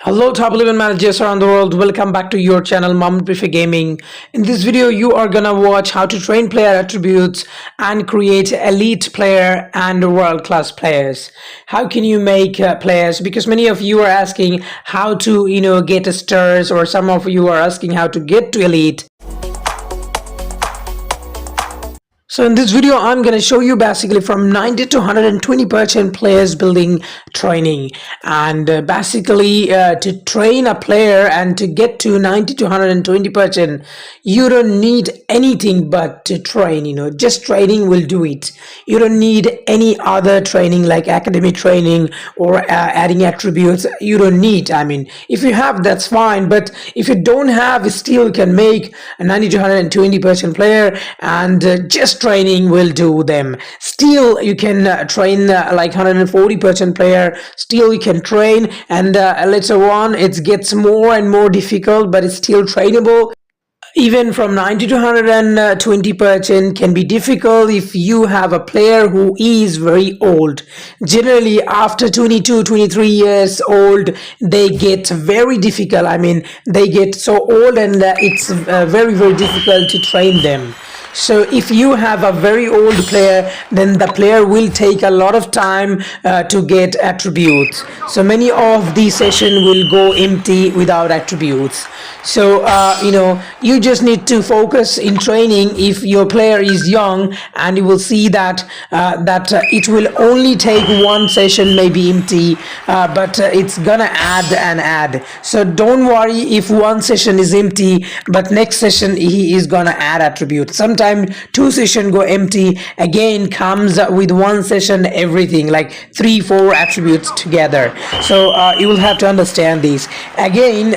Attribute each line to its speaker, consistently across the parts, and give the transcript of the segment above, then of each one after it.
Speaker 1: Hello top 11 managers around the world, welcome back to your channel Mohammed Prefer Gaming. In this video you are gonna watch how to train player attributes and create elite player and world class players. How can you make players, because many of you are asking how to get a stars, or some of you are asking how to get to elite. So in this video, I'm going to show you basically from 90 to 120% players building training. And basically to train a player and to get to 90 to 120%, you don't need anything but to train, just training will do it. You don't need any other training like academy training or adding attributes. You don't need, if you have, that's fine. But if you don't have, still you can make a 90 to 120% player, and just training will do them. Still you can train like 140% player, still you can train, and later on it gets more and more difficult, but it's still trainable. Even from 90 to 120% can be difficult if you have a player who is very old. Generally after 22 23 years old they get very difficult. They get so old, and it's very difficult to train them. So if you have a very old player, then the player will take a lot of time to get attributes. So many of these sessions will go empty without attributes. So you just need to focus in training. If your player is young, and you will see that it will only take one session maybe empty, but it's gonna add. So don't worry if one session is empty, but next session he is gonna add attributes. Sometimes two sessions go empty, again comes with one session everything like 3-4 attributes together. So you will have to understand this. Again,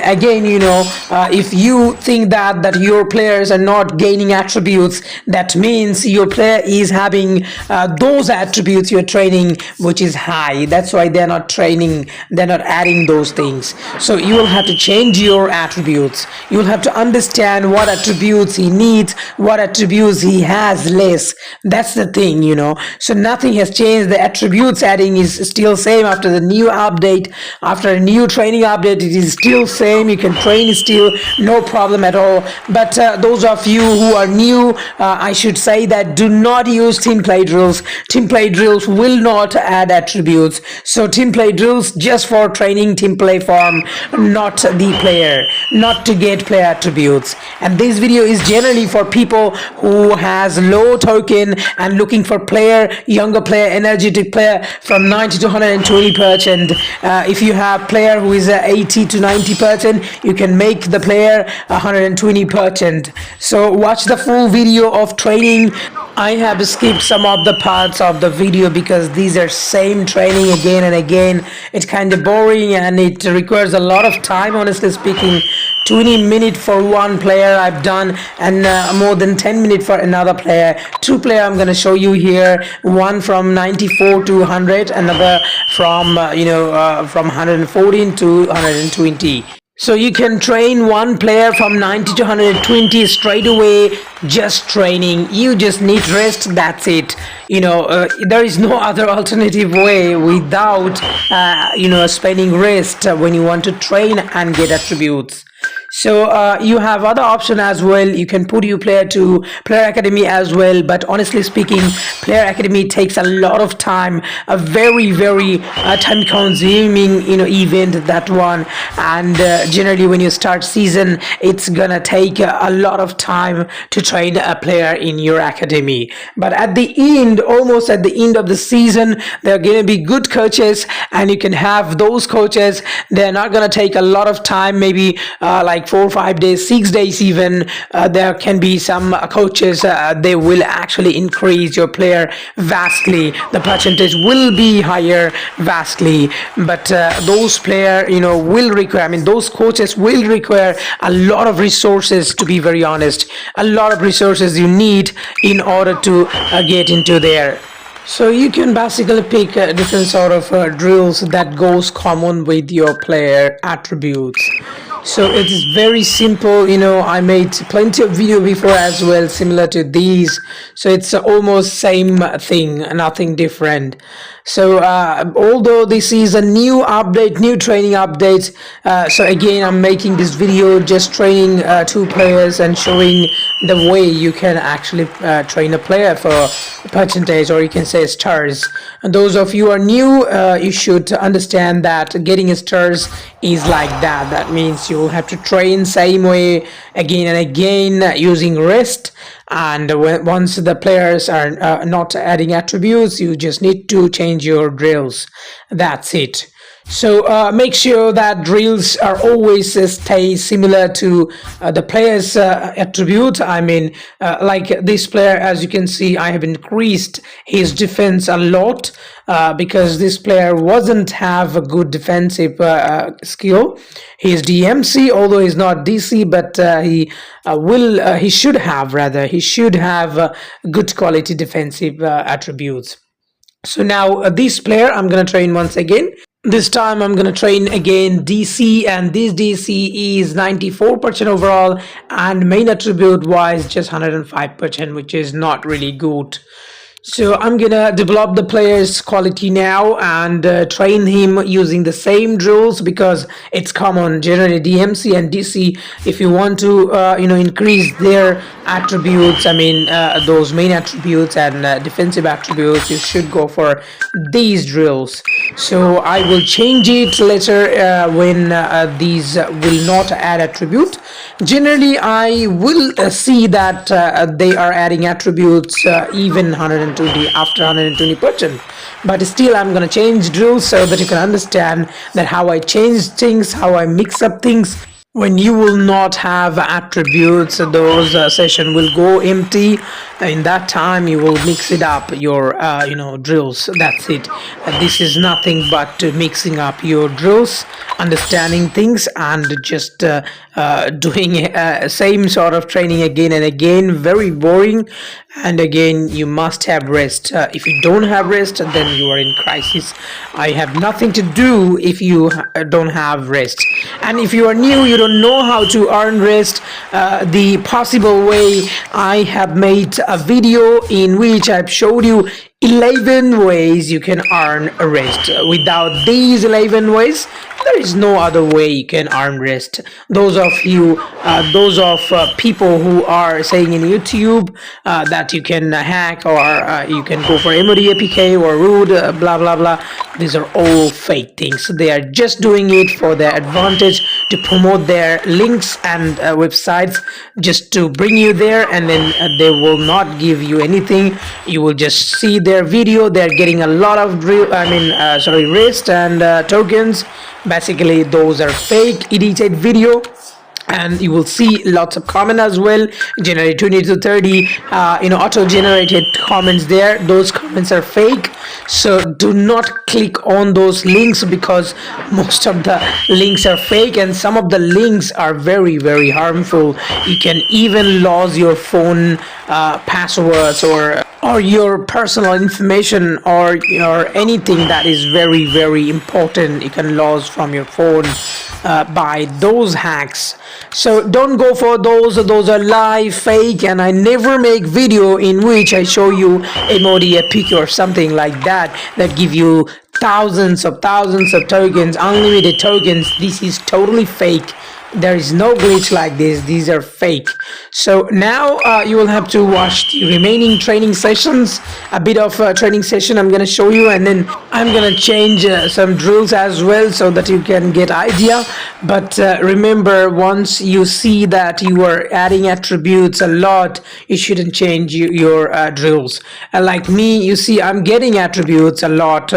Speaker 1: if you think that your players are not gaining attributes, that means your player is having those attributes you're training which is high. That's why they're not training, they're not adding those things. So you will have to change your attributes. You will have to understand what attributes he needs, what attributes he has less. That's the thing. So nothing has changed. The attributes adding is still same after the new update. After a new training update, it is still same. You can train still, no problem at all. But those of you who are new, I should say that do not use team play drills. Team play drills will not add attributes. So team play drills just for training team play form, not the player, not to get player attributes. And this video is generally for people who has low token and looking for younger player, energetic player from 90 to 120%. If you have player who is 80 to 90%, you can make the player 120%. So watch the full video of training. I have skipped some of the parts of the video because these are same training again and again. It's kind of boring and it requires a lot of time, honestly speaking. 20 minutes for one player I've done, and more than 10 minutes for another player. Two player I'm going to show you here, one from 94 to 100, another from from 114 to 120. So you can train one player from 90 to 120 straight away, just training. You just need rest, that's it. There is no other alternative way without spending rest when you want to train and get attributes. So you have other option as well. You can put your player to player academy as well, but honestly speaking, player academy takes a lot of time, a very time consuming event, that one. And generally when you start season, it's gonna take a lot of time to train a player in your academy. But at the end, almost at the end of the season, there are gonna be good coaches, and you can have those coaches. They're not gonna take a lot of time, maybe like 4 or 5 days, 6 days even. There can be some coaches, they will actually increase your player vastly. The percentage will be higher vastly, but those player will require, those coaches will require a lot of resources, to be very honest. A lot of resources you need in order to get into there. So you can basically pick different sort of drills that goes common with your player attributes. So it is very simple. I made plenty of video before as well, similar to these. So it's almost same thing, nothing different. So although this is a new update, new training update, so again I'm making this video just training two players and showing the way you can actually train a player for percentage, or you can say stars. And those of you who are new, you should understand that getting stars is like that. That means you will have to train same way again and again using rest. And once the players are not adding attributes, you just need to change your drills. That's it. So make sure that drills are always stay similar to the player's attribute. I mean, like this player, as you can see, I have increased his defense a lot because this player wasn't have a good defensive skill. He is DMC, although he's not DC, but he should have good quality defensive attributes. So now this player I'm gonna train once again. This time I'm gonna train again DC, and this DC is 94% overall, and main attribute wise just 105%, which is not really good. So I'm gonna develop the player's quality now and train him using the same drills, because it's common generally DMC and DC. If you want to increase their attributes, I mean those main attributes and defensive attributes, you should go for these drills. So I will change it later when these will not add attribute. Generally I will see that they are adding attributes even 120 after 120%, but still I'm gonna change drills so that you can understand that how I change things, how I mix up things. When you will not have attributes, those session will go empty. In that time you will mix it up your drills. That's it. This is nothing but mixing up your drills, understanding things, and just doing same sort of training again and again. Very boring. And again, you must have rest. If you don't have rest, then you are in crisis. I have nothing to do if you don't have rest. And if you are new, you don't know how to earn rest, the possible way, I have made a video in which I've showed you 11 ways you can earn a rest. Without these 11 ways, there is no other way you can earn rest. Those of people who are saying in YouTube that you can hack, or you can go for MOD APK or root, blah blah blah, these are all fake things. They are just doing it for their advantage, to promote their links and websites, just to bring you there, and then they will not give you anything. You will just see their video. They're getting a lot of rest and tokens. Basically those are fake edited video, and you will see lots of comment as well, generate 20 to 30 auto generated comments there. Those comments are fake, so do not click on those links, because most of the links are fake, and some of the links are very very harmful. You can even lose your phone passwords, or your personal information, or anything that is very very important. You can lose from your phone by those hacks. So don't go for those are live, fake, and I never make video in which I show you MOD epic or something like that give you thousands of tokens, unlimited tokens. This is totally fake. There is no glitch like this. These are fake. So now you will have to watch the remaining training sessions. A bit of training session I'm gonna show you, and then I'm gonna change some drills as well, so that you can get idea. But remember, once you see that you are adding attributes a lot, you shouldn't change your drills. Like me, you see I'm getting attributes a lot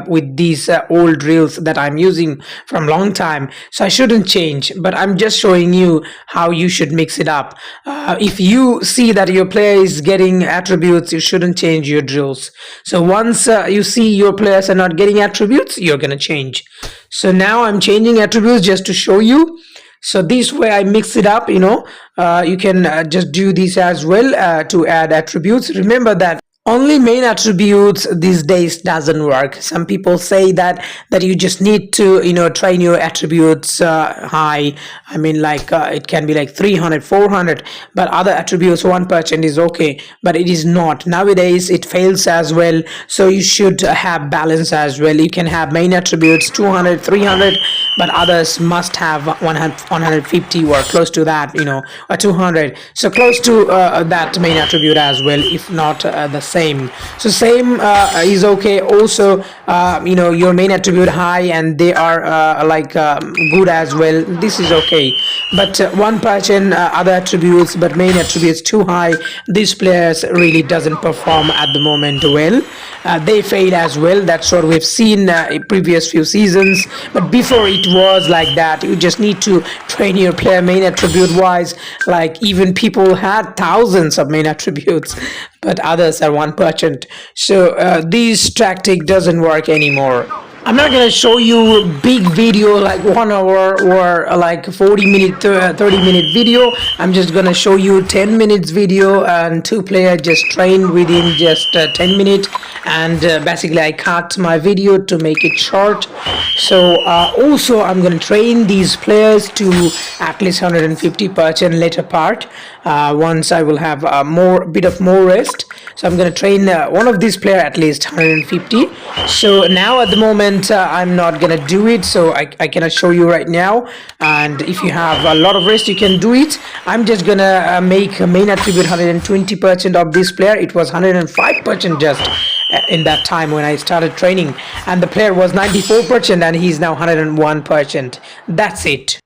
Speaker 1: with these old drills that I'm using from long time, so I shouldn't change. But I'm just showing you how you should mix it up. If you see that your player is getting attributes, you shouldn't change your drills. So once you see your players are not getting attributes, you're gonna change. So now I'm changing attributes just to show you. So this way I mix it up. You can just do this as well to add attributes. Remember that Only main attributes these days doesn't work. Some people say that you just need to train your attributes high. I mean, like it can be like 300, 400, but other attributes 1% is okay, but it is not nowadays. It fails as well, so you should have balance as well. You can have main attributes 200, 300, but others must have 100, 150 or close to that, or 200, so close to that main attribute as well, if not the same. So same is okay also. Your main attribute high and they are good as well, this is okay. But 1% other attributes but main attributes too high, these players really doesn't perform at the moment well. They fail as well. That's what we've seen in previous few seasons. But before it was like that. You just need to train your player main attribute wise. Like even people had thousands of main attributes, but others are 1%. So this tactic doesn't work anymore. I'm not gonna show you big video like 1 hour or like 40 minute, 30 minute video. I'm just gonna show you 10 minutes video and two players just trained within just 10 minutes. And basically I cut my video to make it short. So also I'm gonna train these players to at least 150% later part. Once I will have more bit of more rest. So I'm gonna train one of these player at least 150. So now at the moment I'm not gonna do it, so I cannot show you right now. And if you have a lot of rest you can do it. I'm just gonna make a main attribute 120% of this player. It was 105% just in that time when I started training, and the player was 94% and he's now 101%. That's it.